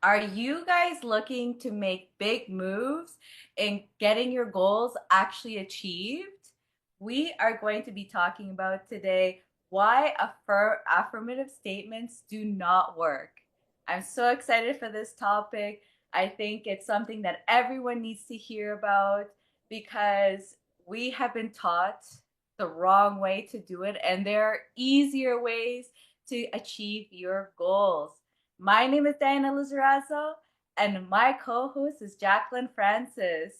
Are you guys looking to make big moves in getting your goals actually achieved? We are going to be talking about today why affirmative statements do not work. I'm so excited for this topic. I think it's something that everyone needs to hear about because we have been taught the wrong way to do it, and there are easier ways to achieve your goals. My name is Diana Luzarazo, and my co host is Jacqueline Francis.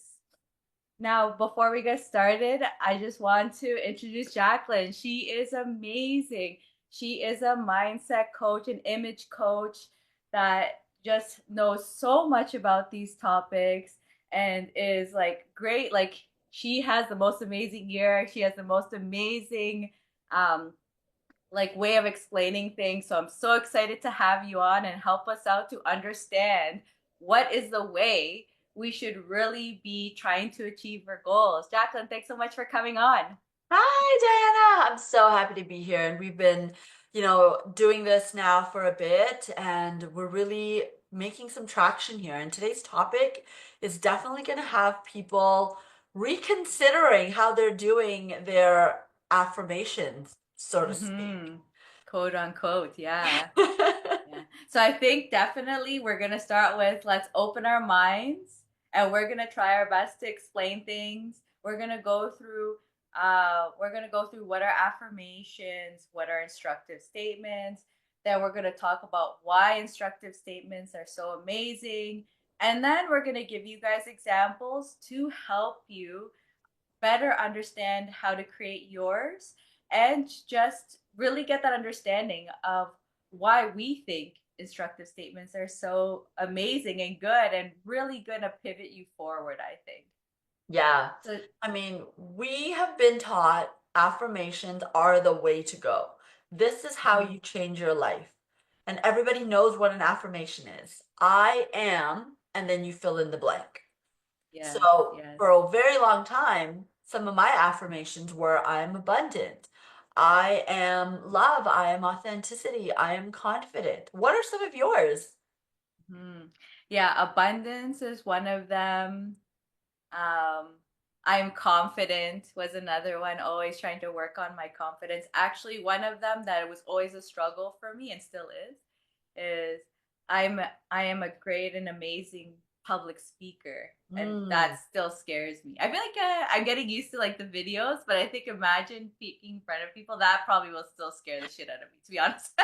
Now, before we get started, I just want to introduce Jacqueline. She is amazing. She is a mindset coach, an image coach that just knows so much about these topics and is like great. Like, she has the most amazing year. She has the most amazing um, way of explaining things. So I'm so excited to have you on and help us out to understand what is the way we should really be trying to achieve our goals. Jacqueline, thanks so much for coming on. Hi, Diana. I'm so happy to be here. And we've been, doing this now for a bit, and we're really making some traction here. And today's topic is definitely going to have people reconsidering how they're doing their affirmations, so to speak. Mm-hmm. Quote unquote. Yeah. Yeah. So I think definitely we're going to start with let's open our minds and we're going to try our best to explain things. We're going to go through what are affirmations, what are instructive statements. Then we're going to talk about why instructive statements are so amazing. And then we're going to give you guys examples to help you better understand how to create yours and just really get that understanding of why we think instructive statements are so amazing and good and really going to pivot you forward, I think. Yeah. So, I mean, we have been taught affirmations are the way to go. This is how mhm, you change your life. And everybody knows what an affirmation is. I am, and then you fill in the blank. yes, So yes. for a very long time, some of my affirmations were I am abundant. I am love. I am authenticity. I am confident. What are some of yours? Mhm. Yeah, abundance is one of them. Um, I'm confident was another one, always trying to work on my confidence. Actually, one of them that was always a struggle for me and still is I'm I am a great and amazing public speaker, and Mm. that still scares me. I feel like I'm getting used to like the videos, but I think imagine speaking in front of people, that probably will still scare the shit out of me, to be honest.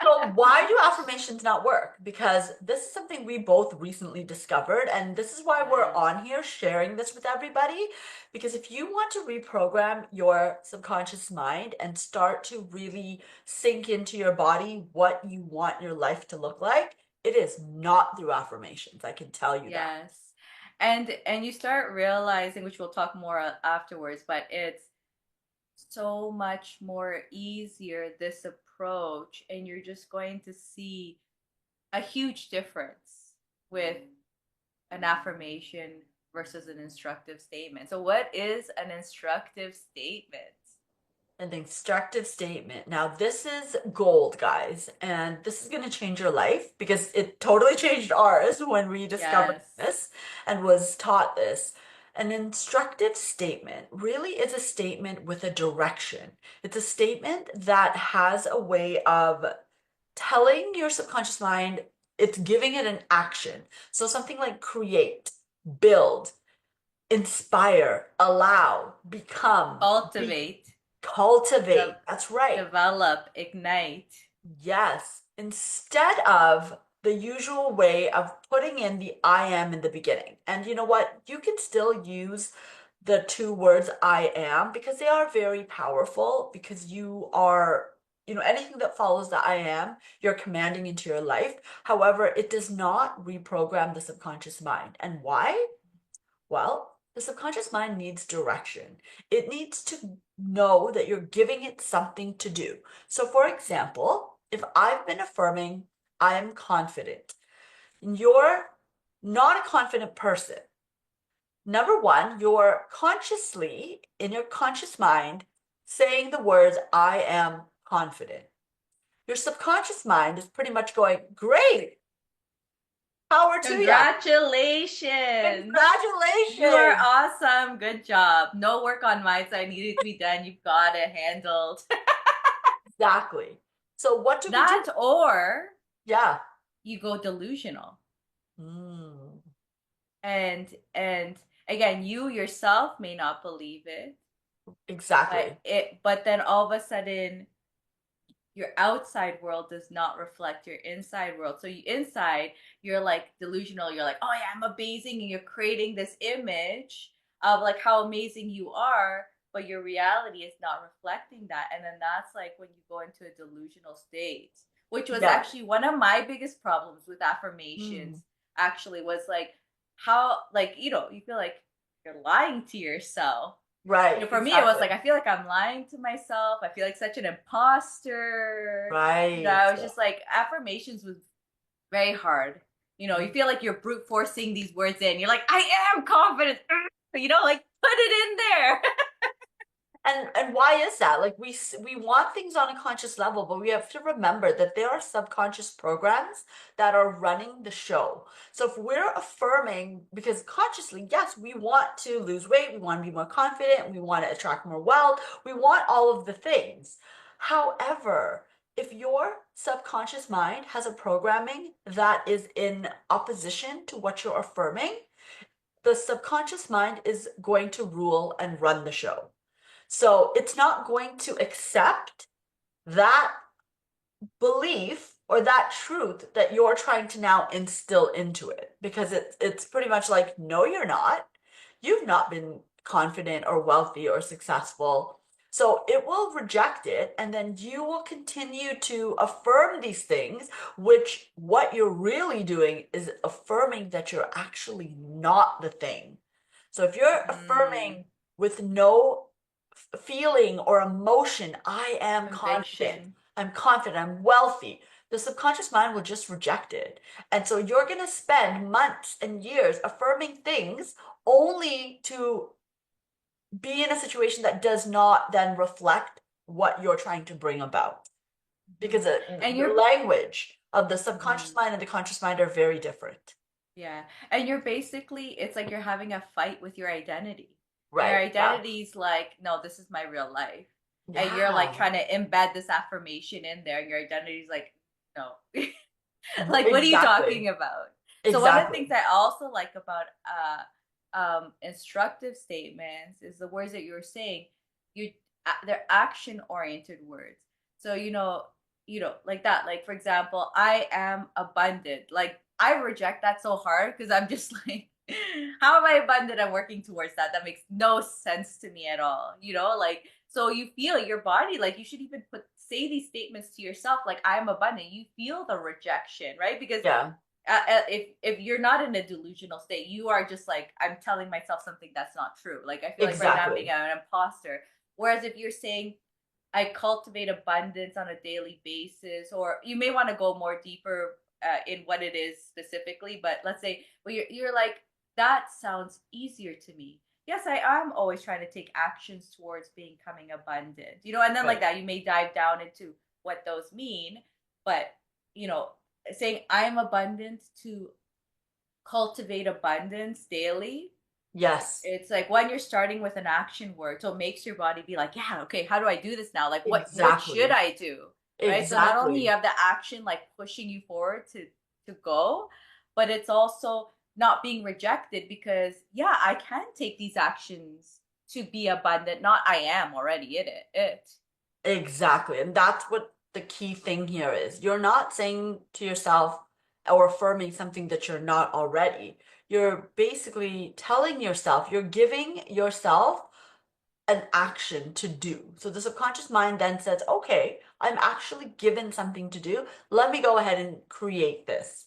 So why do affirmations not work? Because this is something we both recently discovered, and this is why we're Yes. on here sharing this with everybody. Because if you want to reprogram your subconscious mind and start to really sink into your body what you want your life to look like, it is not through affirmations. I can tell you that. Yes. And you start realizing, which we'll talk more afterwards, but it's so much more easier this approach, and you're just going to see a huge difference with an affirmation versus an instructive statement. So what is an instructive statement? An instructive statement. Now, this is gold, guys, and this is going to change your life because it totally changed ours when we discovered Yes. this and was taught this. An instructive statement really is a statement with a direction. It's a statement that has a way of telling your subconscious mind, it's giving it an action. So something like create, build, inspire, allow, become, be, Cultivate, cultivate. de- That's right. develop, ignite. Yes. Instead of the usual way of putting in the I am in the beginning. And you know what? You can still use the two words I am because they are very powerful because you are, anything that follows the I am, you're commanding into your life. However, it does not reprogram the subconscious mind. And why? Well, the subconscious mind needs direction. It needs to know that you're giving it something to do. So, for example, if I've been affirming, I am confident, and you're not a confident person, number one, you're consciously, in your conscious mind, saying the words, I am confident. Your subconscious mind is pretty much going, great, more to you. Congratulations. You are Congratulations. awesome. Good job. No work on my side needed to be done. You've got it handled. Exactly. So what do we do? That or Yeah. you go delusional. Mm, And again, you yourself may not believe it, exactly. but then all of a sudden your outside world does not reflect your inside world. So you inside, you're like delusional. You're like, oh yeah, I'm amazing, and you're creating this image of like how amazing you are, but your reality is not reflecting that. And then that's like when you go into a delusional state, which was Yeah. actually one of my biggest problems with Mm, affirmations. Actually, was like how like you feel like you're lying to yourself. right. For me, it was like Exactly. I feel like I'm lying to myself. I feel like such an imposter. Right. I was just like affirmations was very hard. You feel like you're brute forcing these words in. You're like, I am confident. Like put it in there. And why is that? Like we want things on a conscious level, but we have to remember that there are subconscious programs that are running the show. So if we're affirming, because consciously, yes, we want to lose weight, we want to be more confident, we want to attract more wealth, we want all of the things. However, if your subconscious mind has a programming that is in opposition to what you're affirming, the subconscious mind is going to rule and run the show. So it's not going to accept that belief or that truth that you're trying to now instill into it because it's pretty much like, no, you're not. You've not been confident or wealthy or successful. So it will reject it, and then you will continue to affirm these things, which what you're really doing is affirming that you're actually not the thing. So if you're Mm, affirming with no feeling or emotion, I am confident, conviction. I'm wealthy, the subconscious mind will just reject it. And so you're going to spend months and years affirming things only to be in a situation that does not then reflect what you're trying to bring about. Because Mhm. And the you're language of the subconscious mhm, mind and the conscious mind are very different. yeah. And you're basically, it's like you're having a fight with your identity. And your Right. Yeah. identity's like, no, this is my real life. And you're like Yeah. trying to embed this affirmation in there. And your identity's like, no. Like, what are you Exactly. talking about? So one of the Exactly. things I also like about instructive statements is the words that you're saying. You they're action oriented words. So like that. Like for example, I am abundant. Like I reject that so hard because I'm just like, how am I abundant? I'm working towards that. That makes no sense to me at all. Like so you feel your body like you should even say these statements to yourself like I'm abundant. You feel the rejection, right? Because Yeah. if you're not in a delusional state, you are just like I'm telling myself something that's not true. Like I feel like right now I'm being Exactly. an imposter. Whereas if you're saying I cultivate abundance on a daily basis, or you may want to go more deeper in what it is specifically. But let's say, well, you're like that sounds easier to me. Yes, I am always trying to take actions towards becoming abundant. And then like Right. that, you may dive down into what those mean. But you know, saying I'm abundant to cultivate abundance daily, Yes. it's like when you're starting with an action word, so it makes your body be like, yeah, okay, how do I do this now? Like what should Exactly. I do? Right? So not only you Exactly. have the action like pushing you forward to go, but it's also not being rejected because yeah, I can take these actions to be abundant, not I am already it. Exactly. And that's what the key thing here is. You're not saying to yourself or affirming something that you're not already. You're basically telling yourself, you're giving yourself an action to do. So the subconscious mind then says, okay, I'm actually given something to do. Let me go ahead and create this.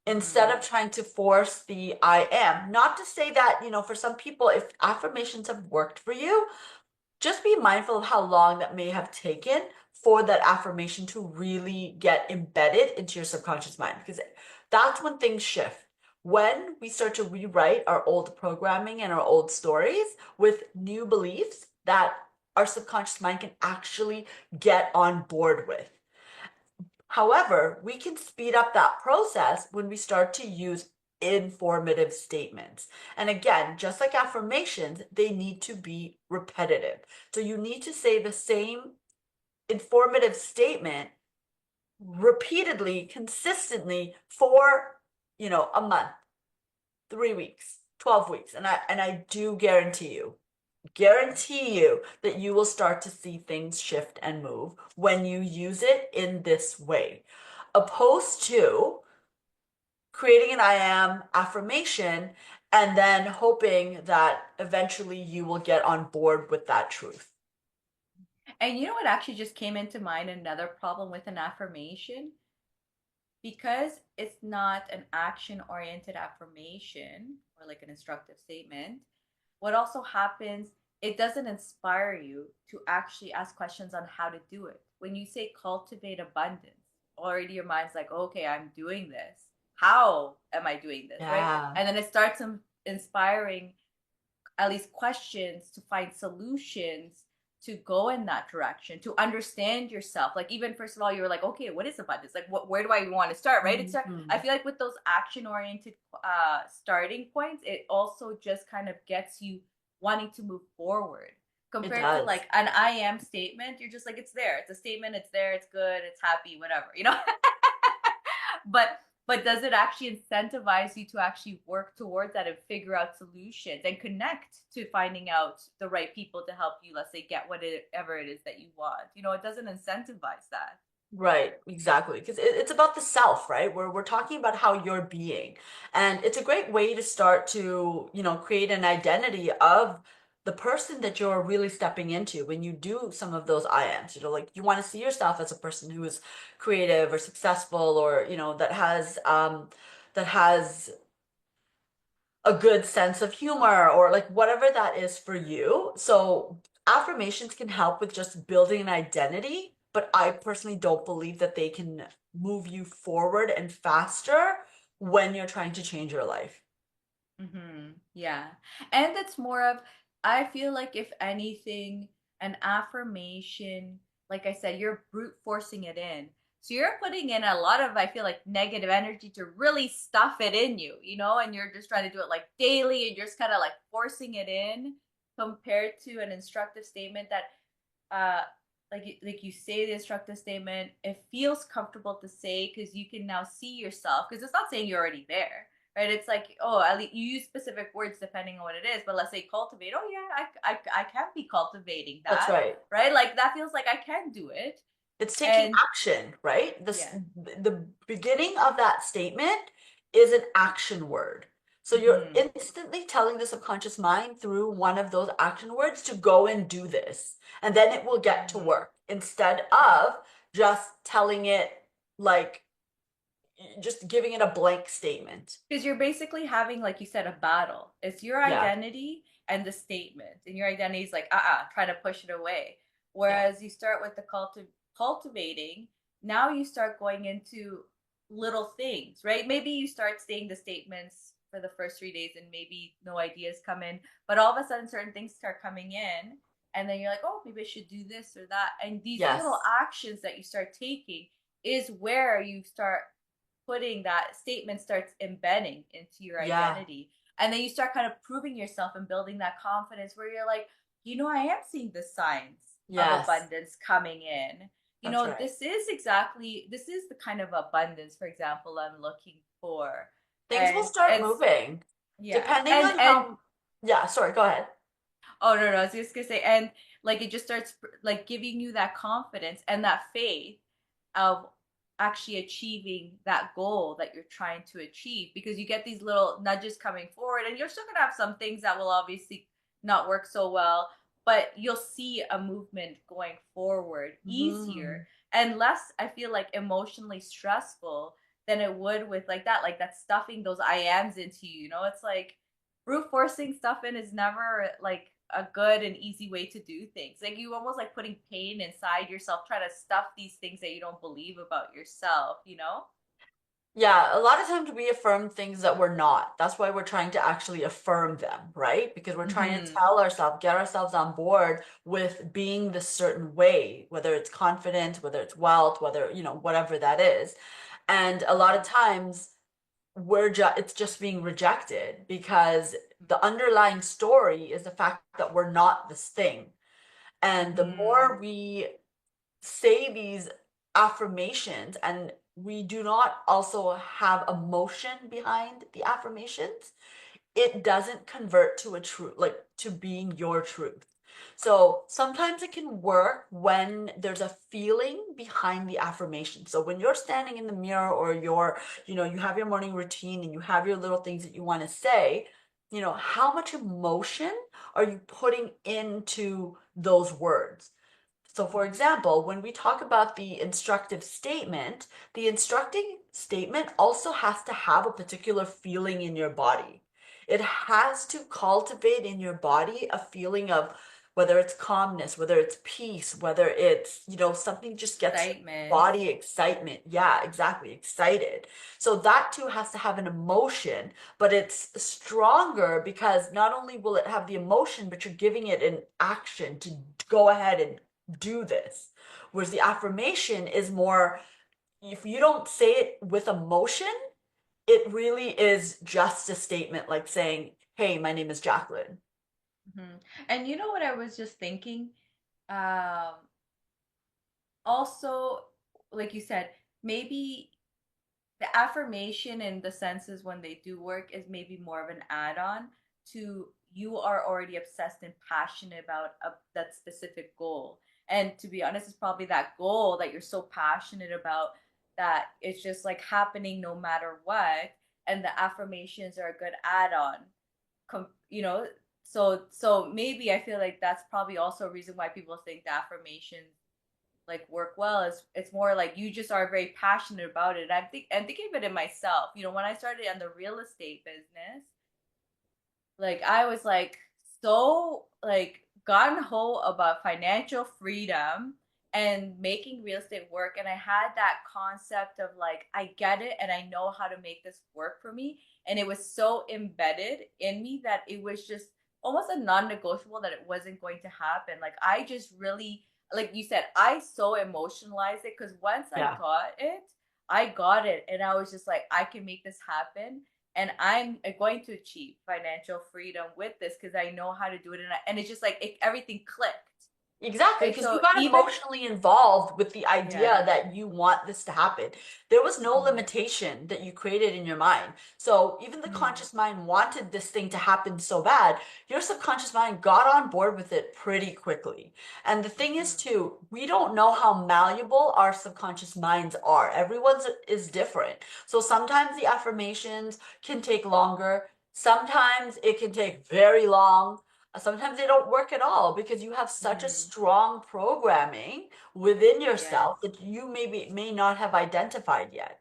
Instead Mm-hmm. of trying to force the I am. Not to say that, for some people, if affirmations have worked for you, just be mindful of how long that may have taken for that affirmation to really get embedded into your subconscious mind because that's when things shift. When we start to rewrite our old programming and our old stories with new beliefs that our subconscious mind can actually get on board with. However, we can speed up that process when we start to use informative statements. And again, just like affirmations, they need to be repetitive. So you need to say the same informative statement repeatedly, consistently for, a month, 3 weeks, 12 weeks. And I do guarantee you that you will start to see things shift and move when you use it in this way, opposed to creating an I am affirmation and then hoping that eventually you will get on board with that truth. And you know what actually just came into mind? Another problem with an affirmation, because it's not an action oriented affirmation or like an instructive statement. What also happens, it doesn't inspire you to actually ask questions on how to do it. When you say cultivate abundance, already your mind's like, okay, I'm doing this. How am I doing this? Right? Yeah, And then it starts inspiring at least questions to find solutions to go in that direction, to understand yourself. Like, even first of all, you were like, okay, what is abundance? Like, where do I want to start? Right? I hmm, feel like with those action oriented starting points, it also just kind of gets you wanting to move forward. it Compared to does. like an I am statement, you're just like, it's there. It's a statement. It's there. It's good. It's happy. Whatever. You know. But does it actually incentivize you to actually work towards that and figure out solutions and connect to finding out the right people to help you, let's say, get whatever it is that you want? It doesn't incentivize that. Right, exactly. Because it's about the self, right? We're talking about how you're being. And it's a great way to start to, create an identity of the person that you're really stepping into when you do some of those I ams. Like you want to see yourself as a person who is creative or successful or, that has a good sense of humor or like whatever that is for you. So affirmations can help with just building an identity, but I personally don't believe that they can move you forward and faster when you're trying to change your life. Yeah. And it's more of, I feel like if anything, an affirmation, like I said, you're brute forcing it in. So you're putting in a lot of, I feel like, negative energy to really stuff it in you, and you're just trying to do it like daily and you're just kind of like forcing it in, compared to an instructive statement that uh like you say the instructive statement, it feels comfortable to say because you can now see yourself, because it's not saying you're already there, right? It's like, oh, at least you use specific words depending on what it is, but let's say cultivate. Oh yeah, I can be cultivating That's that, right. right? Like that feels like I can do it. It's taking And action, right? yeah. The beginning of that statement is an action word. So you're Hmm. instantly telling the subconscious mind through one of those action words to go and do this. And then it will get to Hmm. work instead of just telling it like just giving it a blank statement. Because you're basically having, like you said, a battle. It's your Yeah. identity and the statement, and your identity is like, try to push it away. Yeah. Whereas you start with the cultivating, now you start going into little things, right? Maybe you start saying the statements for the first 3 days and maybe no ideas come in, but all of a sudden certain things start coming in, and then you're like, oh, maybe I should do this or that. And these little Yes. actions that you start taking is where you start putting that statement, starts embedding into your Yeah. identity. And then you start kind of proving yourself and building that confidence where you're like, I am seeing the signs of Yes. abundance coming in. That's right. This is the kind of abundance, for example, I'm looking for. Things will And start it's, moving yeah. depending And on how, yeah, sorry, go ahead. oh no, I was just gonna say, and like it just starts like giving you that confidence and that faith of actually achieving that goal that you're trying to achieve, because you get these little nudges coming forward, and you're still gonna have some things that will obviously not work so well, but you'll see a movement going forward easier Hmm. and less, I feel like, emotionally stressful than it would with like that stuffing those I ams into you. It's like brute forcing stuff in is never like a good and easy way to do things. Like you almost like putting pain inside yourself, trying to stuff these things that you don't believe about yourself. Yeah, a lot of times we affirm things that we're not. That's why we're trying to actually affirm them, right? Because we're trying to Mm-hmm. tell ourselves, get ourselves on board with being this certain way, whether it's confidence, whether it's wealth, whether, whatever that is. And a lot of Mm-hmm. times it's just being rejected because the underlying story is the fact that we're not this thing. And the Mm-hmm. more we say these affirmations and we do not also have emotion behind the affirmations, it doesn't convert to a truth, like to being your truth. So sometimes it can work when there's a feeling behind the affirmation. So when you're standing in the mirror or you have your morning routine and you have your little things that you want to say, how much emotion are you putting into those words? So, for example, when we talk about the instructing statement also has to have a particular feeling in your body. It has to cultivate in your body a feeling of whether it's calmness, whether it's peace, whether it's, something just gets your Excitement. body excitement. Yeah, exactly, excited. So that too has to have an emotion, but it's stronger because not only will it have the emotion, but you're giving it an action to go ahead and do this. Whereas the affirmation is more, if you don't say it with emotion, it really is just a statement like saying, hey, my name is Jacqueline. Mm-hmm. And you know what I was just thinking? Um, Also, like you said, maybe the affirmation in the senses when they do work is maybe more of an add-on to you are already obsessed and passionate about that specific goal. And to be honest, it's probably that goal that you're so passionate about that it's just like happening no matter what. And the affirmations are a good add-on. You know, so maybe I feel like that's probably also a reason why people think the affirmations like work well is it's more like you just are very passionate about it. I'm thinking of it in myself. You know, when I started on the real estate business, like I was like so like gun ho about financial freedom and making real estate work, and I had that concept of like I get it and I know how to make this work for me, and it was so embedded in me that it was just almost a non-negotiable that it wasn't going to happen. Like I just really, like you said, I so emotionalized it because once Yeah. I got it and I was just like I can make this happen, and I'm going to achieve financial freedom with this because I know how to do it, and it's just like everything clicked. Exactly, And because you so got even emotionally involved with the idea yes, that you want this to happen. There was no mm-hmm, limitation that you created in your mind. So even the mm-hmm, conscious mind wanted this thing to happen so bad, your subconscious mind got on board with it pretty quickly. And the thing is, mm-hmm, too, we don't know how malleable our subconscious minds are. Everyone's is different. So sometimes the affirmations can take longer, sometimes it can take very long. Sometimes they don't work at all because you have such a mm-hmm, strong programming within yes, yourself that you may not have identified yet.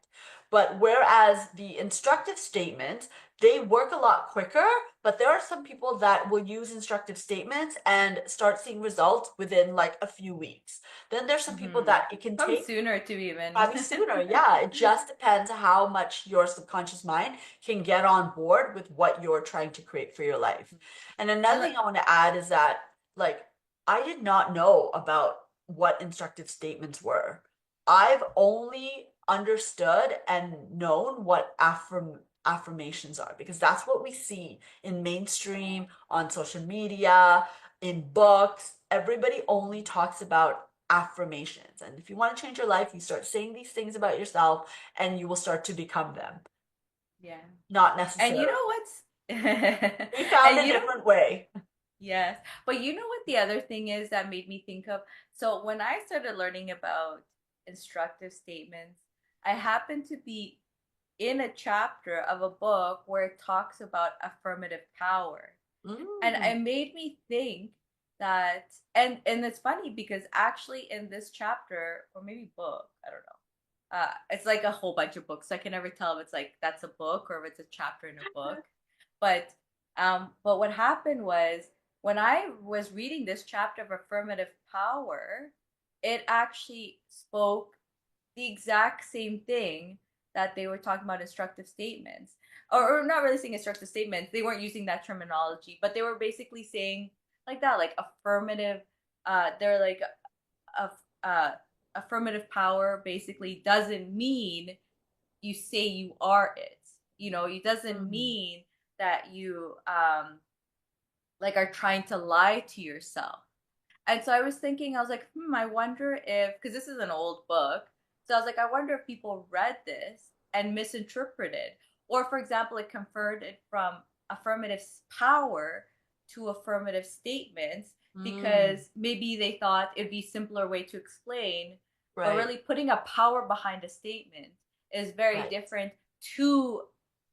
But whereas the instructive statements, they work a lot quicker, but there are some people that will use instructive statements and start seeing results within like a few weeks. Then there's some people mm-hmm. that it can Probably take sooner to even. probably sooner. Yeah, it just depends how much your subconscious mind can get on board with what you're trying to create for your life. And And another thing like, I want to add is that, like, I did not know about what instructive statements were. I've only understood and known what affirmations are because that's what we see in mainstream, on social media, in books. Everybody only talks about affirmations. And if you want to change your life, you start saying these things about yourself and you will start to become them. yeah. Not And you necessarily. know what's We found and a you know different way. yes. But you know what the other thing is that made me think of? So when I started learning about instructive statements, I happened to be in a chapter of a book where it talks about affirmative power. And Mm. it made me think that and it's funny because actually in this chapter or maybe book, I don't know. It's like a whole bunch of books. So I can never tell if it's like that's a book or if it's a chapter in a book. But but what happened was when I was reading this chapter of affirmative power, it actually spoke the exact same thing that they were talking about instructive statements, or not really saying instructive statements. They weren't using that terminology, but they were basically saying like that, like affirmative. They're like a, affirmative power basically doesn't mean you say you are it. It doesn't Mhm. mean that you like are trying to lie to yourself. And so I was thinking, I was like, I wonder if, because this is an old book. So I was like, I wonder if people read this and misinterpreted. Or, for example, it converted from affirmative power to affirmative statements Mm, because maybe they thought it'd be a simpler way to explain. But right, really, putting a power behind a statement is very right. different to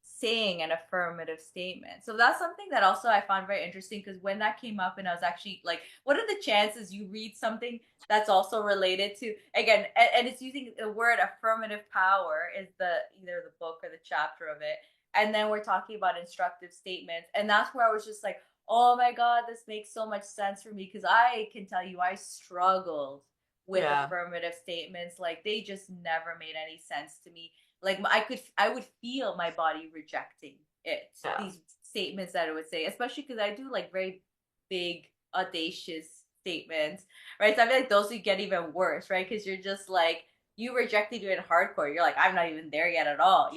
saying an affirmative statement. So that's something that also I found very interesting because when that came up and I was actually like, what are the chances you read something that's also related to again and it's using the word affirmative power is the either the book or the chapter of it. And then we're talking about instructive statements. And that's where I was just like, oh my God, this makes so much sense for me because I can tell you I struggled with Yeah, affirmative statements. Like they just never made any sense to me. Like I would feel my body rejecting it, yeah. these statements that it would say, especially because I do like very big audacious statements, right? So I feel like those would get even worse, right? Because you're just like you rejected you in hardcore, you're like I'm not even there yet at all.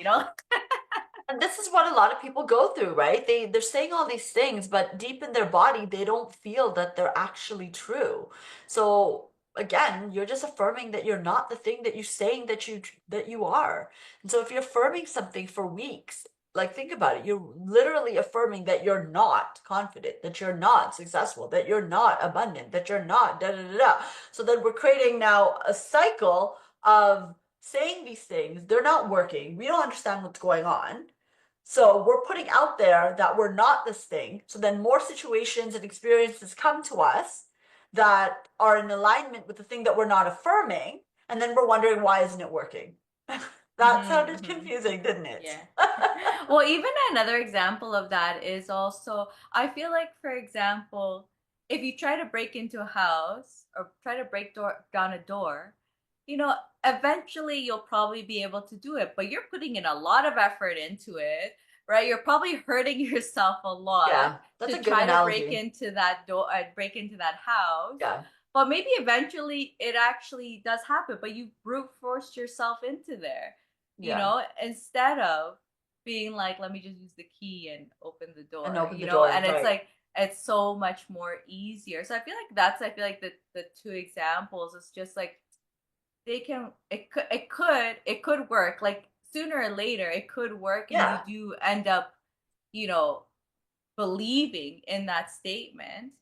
And this is what a lot of people go through, right? They're saying all these things, but deep in their body, they don't feel that they're actually true. So again, you're just affirming that you're not the thing that you're saying that you are. And so if you're affirming something for weeks, like think about it, you're literally affirming that you're not confident, that you're not successful, that you're not abundant, that you're not da da da da. So then we're creating now a cycle of saying these things, they're not working. We don't understand what's going on. So we're putting out there that we're not this thing. So then more situations and experiences come to us that are in alignment with the thing that we're not affirming. And then we're wondering, why isn't it working? That Mm-hmm, sounded mm-hmm. confusing, didn't it? Yeah. Well, even another example of that is also, I feel like, for example, if you try to break into a house or try to down a door, you know, eventually you'll probably be able to do it, but you're putting in a lot of effort into it, right? You're probably hurting yourself a lot Yeah, that's to a good try to break analogy. into that door, break into that house. Yeah, But maybe eventually it actually does happen, but you brute forced yourself into there, yeah. instead of being like, let me just use the key and open the And door, open the door, and it's right? like, it's so much more easier. So I feel like the two examples is just like they can, it could work. Like sooner or later, it could work, and you Yeah. do end up, you know, believing in that statement.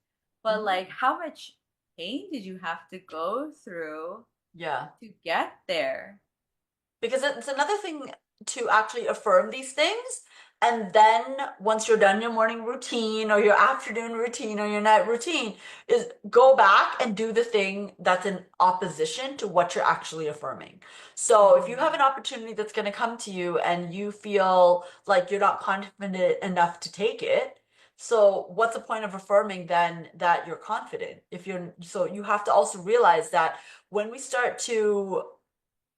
But like, Mhm. how much pain did you have to go through Yeah. to get there? Because it's another thing to actually affirm these things. And then once you're done your morning routine or your afternoon routine or your night routine, is go back and do the thing that's in opposition to what you're actually affirming. So if you have an Mm-hmm. opportunity that's going to come to you and you feel like you're not confident enough to take it, so what's the point of affirming then that you're confident? If you're, so you have to also realize that when we start to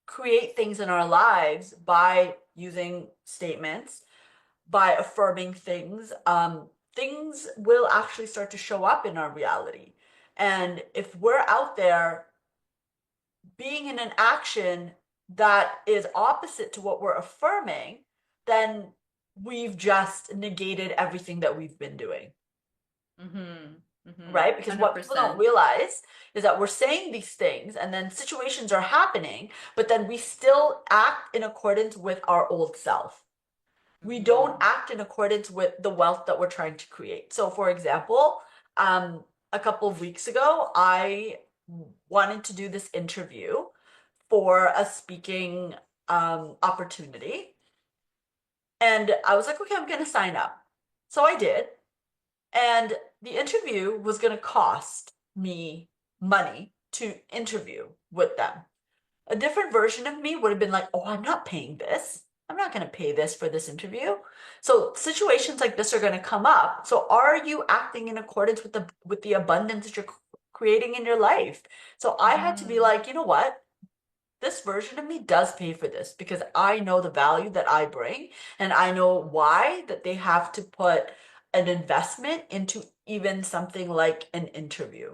create things in our lives by using statements, by affirming things, things will actually start to show up in our reality. And if we're out there being in an action that is opposite to what we're affirming, then we've just negated everything that we've been doing. Mm-hmm. Mm-hmm. Right? Because what people don't 100%. realize is that we're saying these things and then situations are happening, but then we still act in accordance with our old self. We don't Mm-hmm. act in accordance with the wealth that we're trying to create. So, for example, a couple of weeks ago, I wanted to do this interview for a speaking opportunity. And I was like, okay, I'm going to sign up. So I did. And the interview was going to cost me money to interview with them. A different version of me would have been like, oh, I'm not paying this. I'm not going to pay this for this interview. So situations like this are going to come up. So are you acting in accordance with the abundance that you're creating in your life? So I had to be Mm-hmm. like, you know what? this version of me does pay for this because I know the value that I bring and I know why that they have to put an investment into even something like an interview.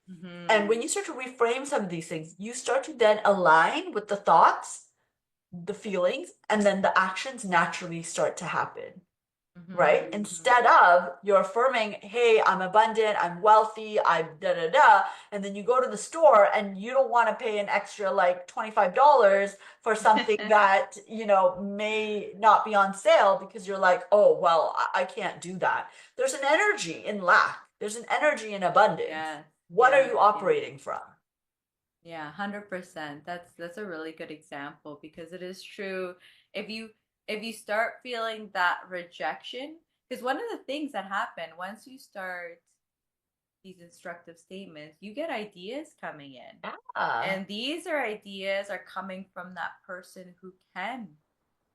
And Mm-hmm. when you start to reframe some of these things, you start to then align with the thoughts, the feelings, and then the actions naturally start to happen, right? Mm-hmm. Instead of you're affirming, hey, I'm abundant, I'm wealthy, I'm da da da, and then you go to the store and you don't want to pay an extra like $25 for something that, may not be on sale because you're like, oh, well, I can't do that. There's an energy in lack, there's an energy in abundance. Yes, What are yes, you yes. operating from? Yeah, 100%. That's a really good example because it is true. If you if you start feeling that rejection, because one of the things that happen once you start these instructive statements, you get ideas coming in. Yeah, And these are ideas are coming from that person who can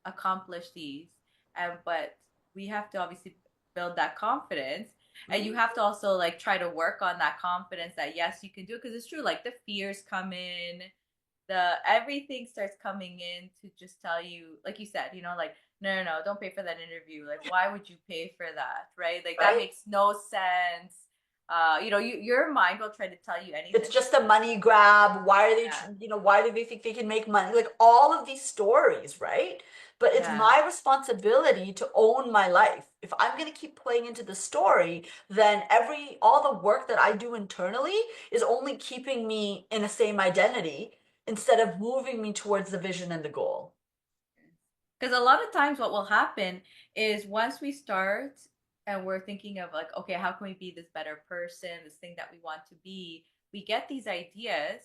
accomplish these. And but we have to obviously build that confidence. And you have to also like try to work on that confidence that yes, you can do it because it's true. Like the fears come in, the everything starts coming in to just tell you, like you said, like no, don't pay for that interview. Like why would you pay for that, right? Like that right? makes no sense. Your mind will try to tell you It's anything. just a money grab. Why are they, Yeah, why do they think they can make money? Like all of these stories, right? But it's yeah. my responsibility to own my life. If I'm going to keep playing into the story, then all the work that I do internally is only keeping me in the same identity instead of moving me towards the vision and the goal. Because a lot of times, what will happen is once we start and we're thinking of like, okay, how can we be this better person, this thing that we want to be, we get these ideas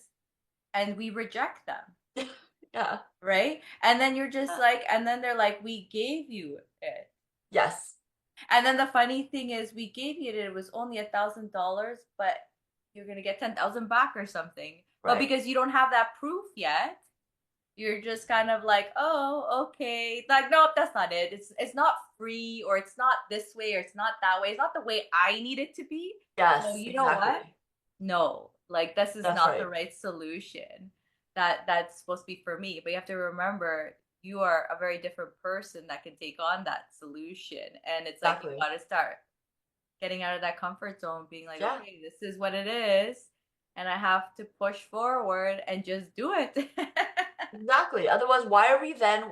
and we reject them, Yeah. right? And then you're just Yeah. like, and then they're like, we gave you it. Yes. And then the funny thing is, we gave you it, it was only $1,000, but you're going to get 10,000 back or something. But Right. because you don't have that proof yet, you're just kind of like, oh, okay. Like, nope, that's not it. It's not free, or it's not this way, or it's not that way. It's not the way I need it to be. So Yes, you know what? exactly. No, like this is That's not the right. right solution. That's supposed to be for me. But you have to remember you are a very different person that can take on that solution. And it's like you Exactly. gotta start getting out of that comfort zone, being like, Yeah. okay, this is what it is, and I have to push forward and just do it. Exactly. Otherwise, why are we then,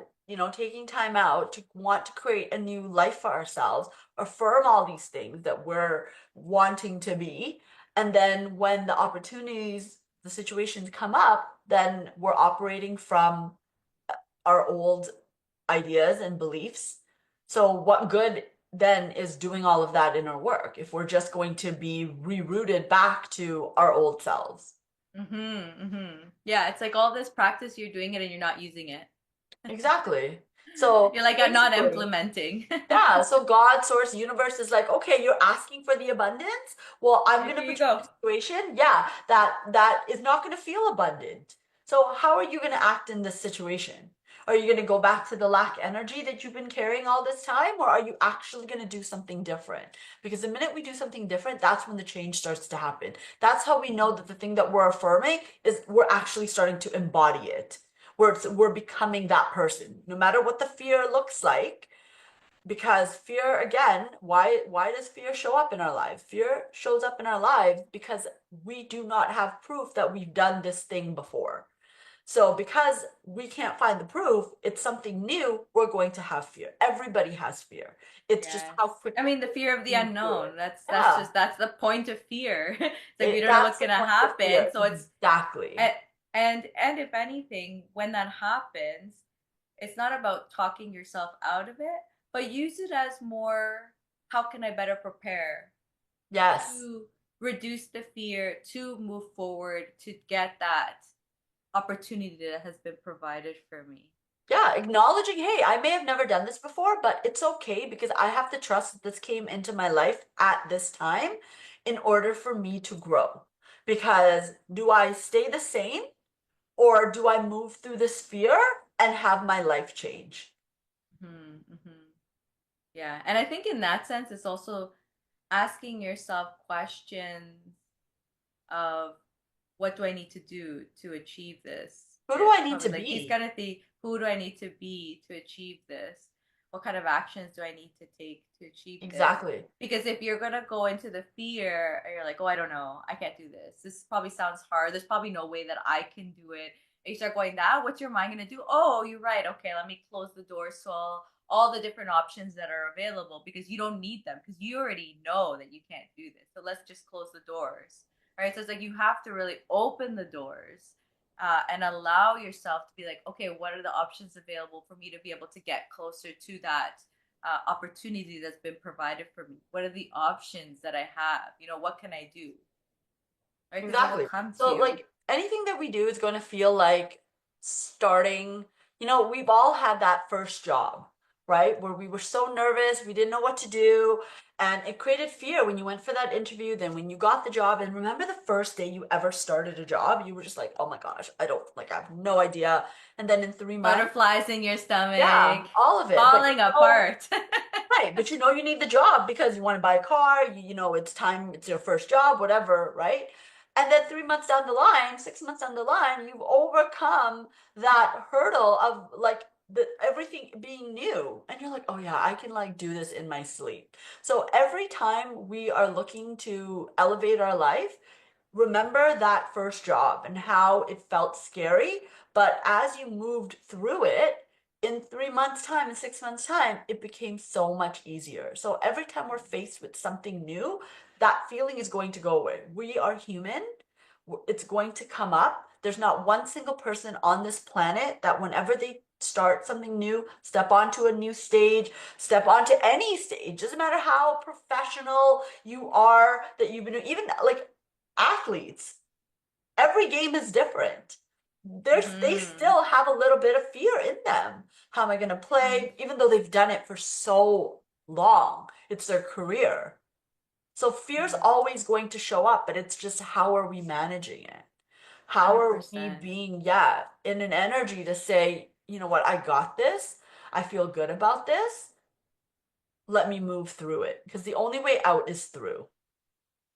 taking time out to want to create a new life for ourselves, affirm all these things that we're wanting to be, and then when the opportunities, the situations come up, then we're operating from our old ideas and beliefs. So what good then is doing all of that in our work if we're just going to be rerouted back to our old selves? Yeah, it's like all this practice, you're doing it and you're not using it. Exactly. So You're like, I'm not basically, implementing. yeah, so God, source, universe is like, okay, you're asking for the abundance. Well, I'm Here gonna you put you in go. a situation, yeah, that is not gonna feel abundant. So how are you gonna act in this situation? Are you gonna go back to the lack energy that you've been carrying all this time, or are you actually gonna do something different? Because the minute we do something different, that's when the change starts to happen. That's how we know that the thing that we're affirming is we're actually starting to embody it. We're becoming that person, no matter what the fear looks like, because fear, again, why does fear show up in our lives? Fear shows up in our lives because we do not have proof that we've done this thing before. So because we can't find the proof, it's something new, we're going to have fear. Everybody has fear. It's just Yes. how I quickly mean, the fear of the we move through unknown. it. That's Yeah, just that's the point of fear. It's like we don't know that's what's the gonna point of happen. fear. So it's Exactly. and and if anything, when that happens, it's not about talking yourself out of it, but use it as more, how can I better prepare Yes. to reduce the fear, to move forward, to get that opportunity that has been provided for me. Yeah, acknowledging, hey, I may have never done this before, but it's okay because I have to trust that this came into my life at this time in order for me to grow. Because do I stay the same or do I move through this fear and have my life change? Mm-hmm. Yeah. And I think in that sense, it's also asking yourself questions of what do I need to do to achieve this? Who do it's I need probably to like he's be? gonna think, who do I need to be to achieve this? What kind of actions do I need to take to achieve this? Exactly. Because if you're gonna go into the fear and you're like, oh, I don't know, I can't do this. This probably sounds hard. There's probably no way that I can do it. And you start going that, what's your mind gonna do? Oh, you're right. Okay, let me close the door so all the different options that are available because you don't need them because you already know that you can't do this. So let's just close the doors. Right. So it's like you have to really open the doors and allow yourself to be like, okay, what are the options available for me to be able to get closer to that opportunity that's been provided for me? What are the options that I have? What can I do? Right? Because it'll Exactly. come to So, you. like, anything that we do is going to feel like starting, we've all had that first job, right? Where we were so nervous, we didn't know what to do, and it created fear when you went for that interview, then when you got the job, and remember the first day you ever started a job, you were just like, oh my gosh, I have no idea. And then in 3 months, Butterflies in your yeah, stomach, all of it. But falling apart. right, but you need the job because you want to buy a car, it's time, it's your first job, whatever, right? And then 3 months down the line, 6 months down the line, you've overcome that hurdle of like everything being new. And you're like, oh yeah, I can like do this in my sleep. So every time we are looking to elevate our life, remember that first job and how it felt scary. But as you moved through it, in 3 months' time, in 6 months' time, it became so much easier. So every time we're faced with something new, that feeling is going to go away. We are human. It's going to come up. There's not one single person on this planet that whenever they start something new, step onto a new stage, step onto any stage, doesn't matter how professional you are, that you've been, even like athletes, every game is different. They Mm-hmm. still have a little bit of fear in them. How am I going to play? Even though they've done it for so long, it's their career. So fear's Mm-hmm. always going to show up, but it's just how are we managing it? How are we 100%. being, yeah, in an energy to say, you know what, I got this. I feel good about this. Let me move through it because the only way out is through.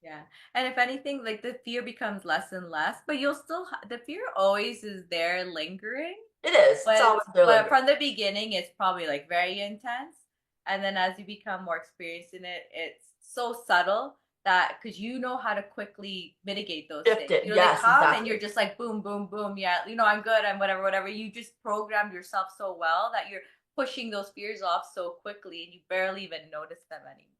Yeah. And if anything, like the fear becomes less and less, but you'll still, the fear always is there lingering. It is. It's But always there but lingering. from the beginning, it's probably like very intense. And then as you become more experienced in it, it's so subtle that because you know how to quickly mitigate those Shift things. it. They Yes, come and you're exactly. just like boom, boom, boom. Yeah, I'm good. I'm whatever, whatever. You just programmed yourself so well that you're pushing those fears off so quickly and you barely even notice them anymore.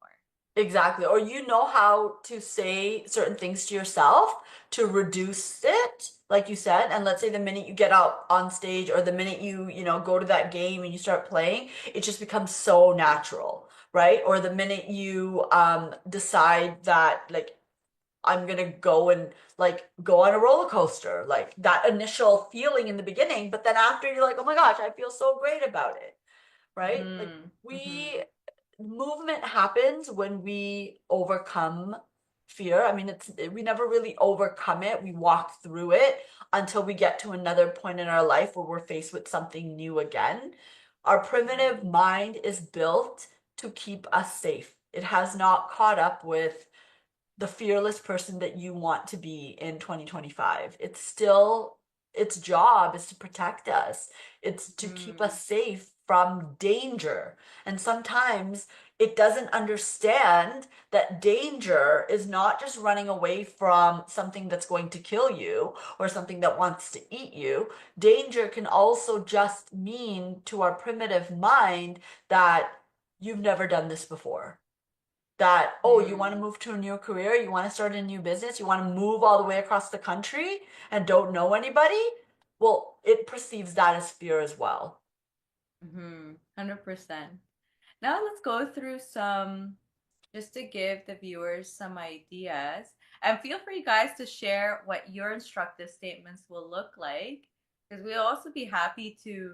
Exactly. Or you know how to say certain things to yourself to reduce it, like you said. And let's say the minute you get out on stage or the minute you go to that game and you start playing, it just becomes so natural, right? Or the minute you decide that like I'm gonna go and like go on a roller coaster, like that initial feeling in the beginning, but then after you're like, oh my gosh, I feel so great about it, right? Like Mm-hmm. Mm-hmm. we movement happens when we overcome fear. I mean, we never really overcome it. We walk through it until we get to another point in our life where we're faced with something new again. Our primitive mind is built to keep us safe. It has not caught up with the fearless person that you want to be in 2025. It's still its job is to protect us. It's to keep Mm-hmm. us safe from danger. And sometimes it doesn't understand that danger is not just running away from something that's going to kill you or something that wants to eat you. Danger can also just mean to our primitive mind that you've never done this before, that, oh, you want to Mm-hmm. move to a new career, you want to start a new business, you want to move all the way across the country and don't know anybody, well, it perceives that as fear as well. Mm-hmm. 100%. Now let's go through some, just to give the viewers some ideas. And feel free, guys, to share what your instructive statements will look like, because we'll also be happy to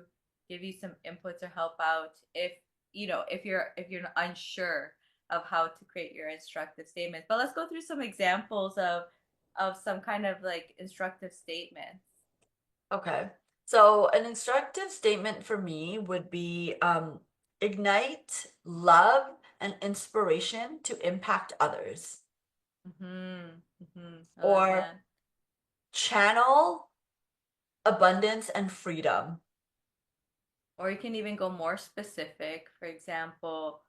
give you some input to help out if you're unsure of how to create your instructive statements. But let's go through some examples of some kind of like instructive statements. Okay. So an instructive statement for me would be ignite love and inspiration to impact others, Mm-hmm. Mm-hmm. I love or that. channel abundance, and freedom. Or you can even go more specific. For example,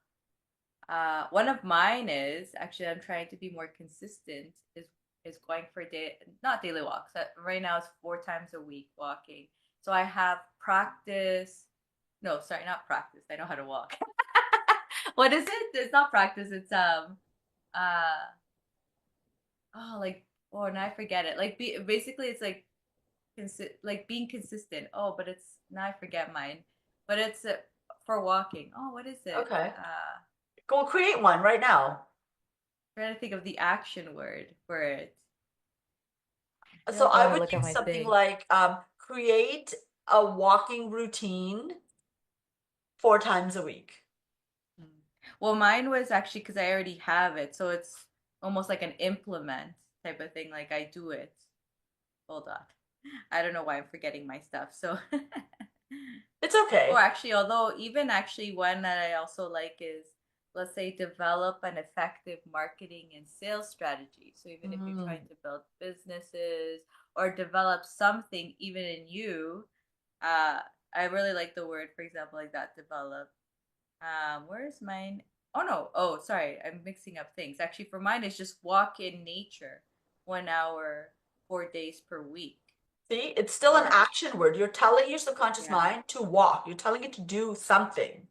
one of mine is actually I'm trying to be more consistent. Is going for day not daily walks. Right now it's 4 times a week walking. So I have practice. No, sorry, not practice. I know how to walk. What is it? It's not practice. It's oh like oh now I forget it. Like basically it's like like being consistent. Oh, but it's now I forget mine. But it's for walking. Oh, what is it? Okay. Go create one right now. Trying to think of the action word for it. I feel So like I I want to would look at use my something thing. like create a walking routine 4 times a week. Hmm. Well, mine was actually because I already have it, so it's almost like an implement type of thing. Like I do it. Hold on. I don't know why I'm forgetting my stuff. So, It's or okay. actually, although even actually one that I also like is, let's say, develop an effective marketing and sales strategy. So even if you're Mm. trying to build businesses or develop something even in you, uh, I really like the word, for example, like that, develop. Where's mine? Oh no. Oh, sorry. I'm mixing up things. Actually, for mine, it's just walk in nature, 1 hour, 4 days per week. See, it's still an Or action word. You're telling your subconscious yeah. mind to walk. You're telling it to do something.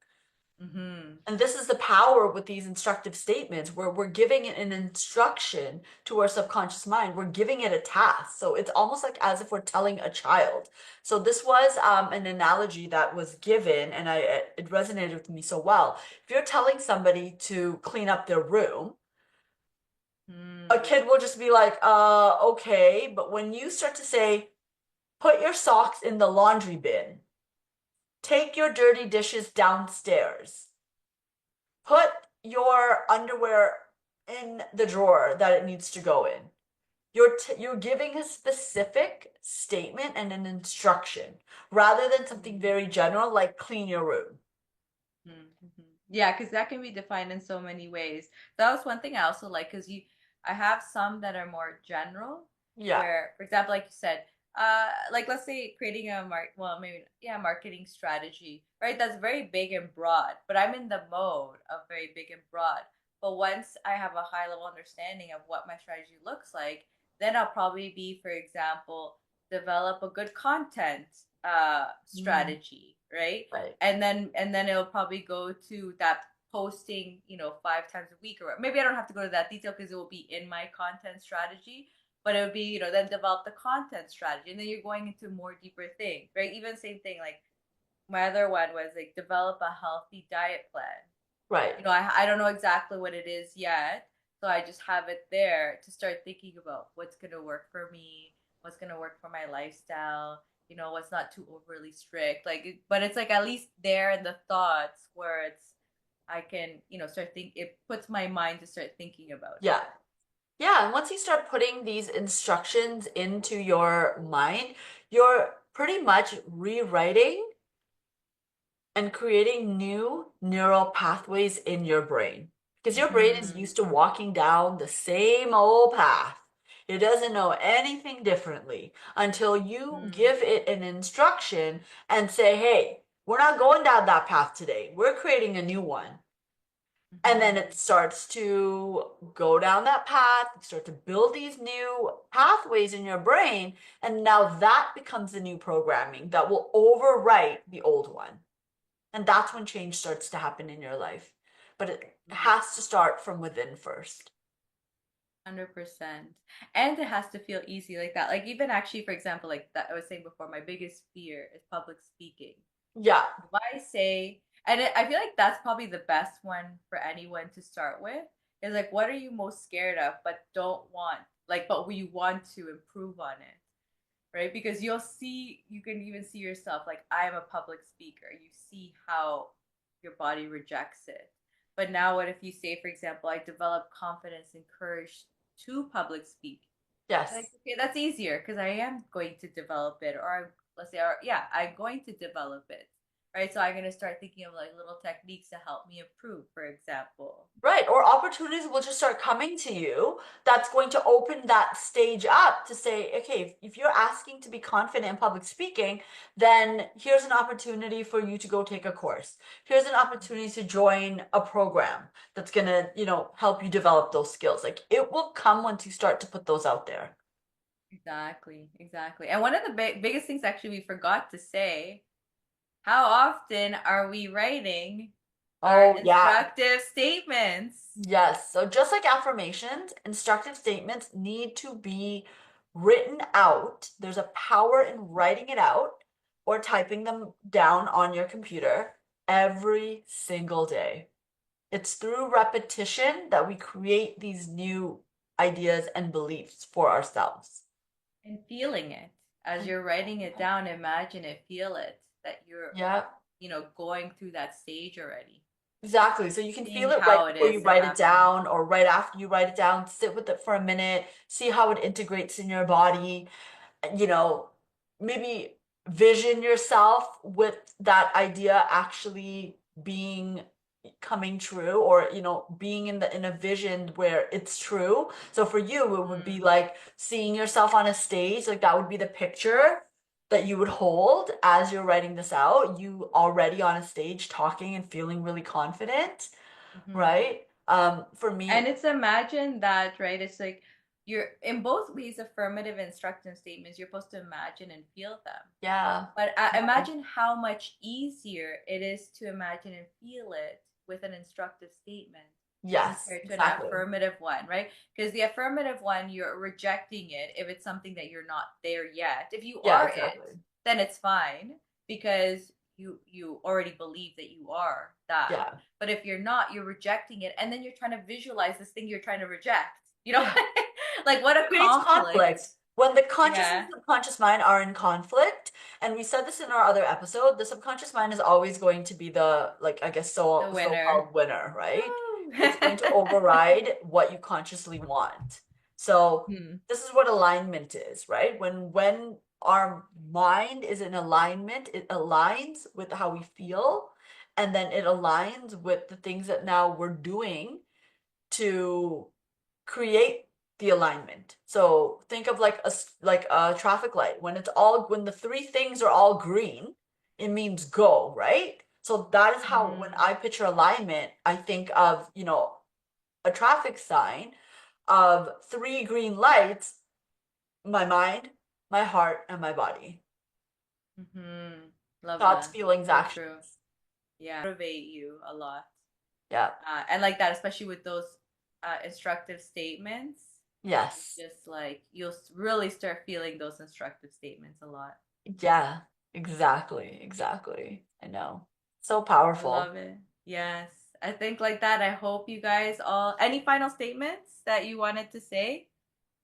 Mm-hmm. And this is the power with these instructive statements where we're giving it an instruction to our subconscious mind. We're giving it a task. So it's almost like as if we're telling a child. So this was an analogy that was given, and it resonated with me so well. If you're telling somebody to clean up their room, a Mm. kid will just be like, okay. But when you start to say, put your socks in the laundry bin, take your dirty dishes downstairs, put your underwear in the drawer that it needs to go in. You're giving a specific statement and an instruction rather than something very general like clean your room. Mm-hmm. Yeah, because that can be defined in so many ways. That was one thing I also like because I have some that are more general, Yeah. where, for example, like you said, like let's say creating a well, maybe yeah, marketing strategy, right? That's very big and broad, but I'm in the mode of very big and broad. But once I have a high level understanding of what my strategy looks like, then I'll probably be, for example, develop a good content Mm, strategy, right? right. And then it'll probably go to that posting 5 times a week, or maybe I don't have to go to that detail because it will be in my content strategy, but it would be then develop the content strategy, and then you're going into more deeper things, right? Even same thing, like my other one was like develop a healthy diet plan. Right. I don't know exactly what it is yet, so I just have it there to start thinking about what's going to work for me, what's going to work for my lifestyle, what's not too overly strict, like but it's like at least there in the thoughts where I can start think it puts my mind to start thinking about it. Yeah. Yeah, and once you start putting these instructions into your mind, you're pretty much rewriting and creating new neural pathways in your brain. Because your brain is Mm-hmm. used to walking down the same old path. It doesn't know anything differently until you Mm-hmm. give it an instruction and say, hey, we're not going down that path today. We're creating a new one. And then Mm-hmm. it starts to go down that path, you start to build these new pathways in your brain. And now that becomes the new programming that will overwrite the old one. And that's when change starts to happen in your life. But it Mm-hmm. has to start from within first. 100%. And it has to feel easy like that. Like even actually, for example, like that I was saying before, my biggest fear is public speaking. Yeah. If I say, and I feel like that's probably the best one for anyone to start with, is like, what are you most scared of, but don't want, like, but we want to improve on it, right? Because you can even see yourself, like, I am a public speaker. You see how your body rejects it. But now, what if you say, for example, I develop confidence and courage to public speak? Like, Yes. okay, that's easier because I am going to develop it, or let's say, or, yeah, I'm going to develop it. right? So I'm going to start thinking of like little techniques to help me improve, for example. Right, or opportunities will just start coming to you that's going to open that stage up to say, okay, if you're asking to be confident in public speaking, then here's an opportunity for you to go take a course. Here's an opportunity to join a program that's gonna, help you develop those skills. Like it will come once you start to put those out there. Exactly, exactly. And one of the biggest things actually we forgot to say, how often are we writing our Oh, yeah. instructive statements? Yes. So just like affirmations, instructive statements need to be written out. There's a power in writing it out or typing them down on your computer every single day. It's through repetition that we create these new ideas and beliefs for ourselves. And feeling it. As And you're writing it down, imagine it, feel it, that you're, yeah, going through that stage already, exactly. So you can seeing feel it right how it before you is to write it happen. down or right after you write it down. Sit with it for a minute, see how it integrates in your body. You know, maybe vision yourself with that idea actually being coming true, or being in a vision where it's true. So for you it would be Mm, like seeing yourself on a stage, like that would be the picture that you would hold as you're writing this out, you already on a stage talking and feeling really confident, hmm. right? For And me, it's imagine that, right? It's like you're in both ways, affirmative and instructive statements, you're supposed to imagine and feel them. yeah, But yeah. imagine how much easier it is to imagine and feel it with an instructive statement Yes, compared to an exactly. affirmative one, right? Because the affirmative one, you're rejecting it if it's something that you're not there yet. If you Yeah, are it, exactly. then it's fine because you already believe that you are that. Yeah. But if you're not, you're rejecting it, and then you're trying to visualize this thing you're trying to reject. You know, Yeah. like what It a creates conflict. conflict. When the conscious and Yeah, subconscious mind are in conflict, and we said this in our other episode, the subconscious mind is always going to be the, like, I guess, the winner. so-called winner, right? Woo! It's going to override what you consciously want. So Hmm. this is what alignment is, right? When our mind is in alignment, it aligns with how we feel, and then it aligns with the things that now we're doing to create the alignment. So think of like a traffic light. When the three things are all green, it means go, right? So that is how when Hmm. I picture alignment, I think of, a traffic sign of three green lights, my mind, my heart, and my body. Hmm. Love Thoughts, that. feelings, So true. actions. Yeah, motivate you a lot. Yeah. And like that, especially with those instructive statements. It's Yes. just like you'll really start feeling those instructive statements a lot. Yeah. Exactly. Exactly. I know. So I powerful. love it. Yes. I think like that. I hope you guys all. Any final statements that you wanted to say?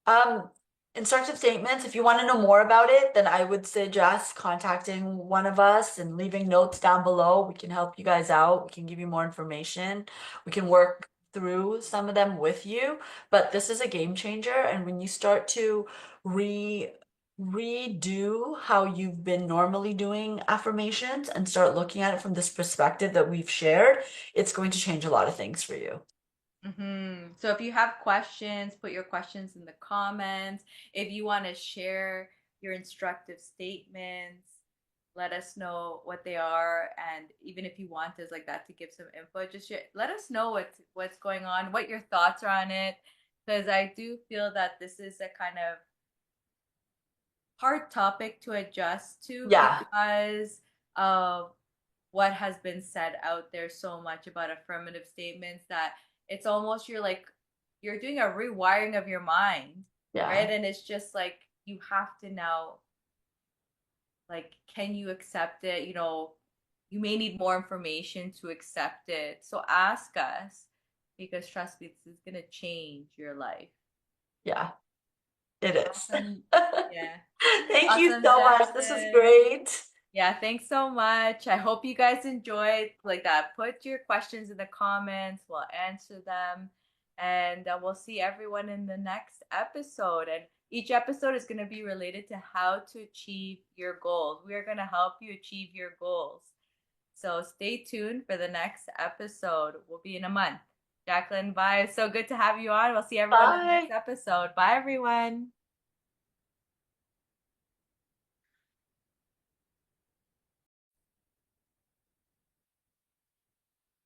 Um, Instructive statements, if you want to know more about it, then I would suggest contacting one of us and leaving notes down below. We can help you guys out. We can give you more information. We can work through some of them with you. But this is a game changer. And when you start to re redo how you've been normally doing affirmations and start looking at it from this perspective that we've shared, it's going to change a lot of things for you. So if you have questions, put your questions in the comments. If you want to share your instructive statements, let us know what they are. And even if you want us like that to give some input, just let us know what's going on, what your thoughts are on it. Because I do feel that this is a kind of hard topic to adjust to Yeah, because of what has been said out there so much about affirmative statements that it's almost you're doing a rewiring of your mind, yeah, right? And it's just like you have to now, like, can you accept it? You may need more information to accept it. So ask us because trust me, this is gonna change your life. yeah. It is. Awesome. Yeah. Thank you Awesome, so much. This was Jessamine. great. Yeah, thanks so much. I hope you guys enjoyed like that. Put your questions in the comments. We'll answer them. And we'll see everyone in the next episode. And each episode is going to be related to how to achieve your goals. We are going to help you achieve your goals. So stay tuned for the next episode. We'll be in a month. Jacqueline, bye. It's so good to have you on. We'll see everyone in the next Bye. episode. Bye, everyone.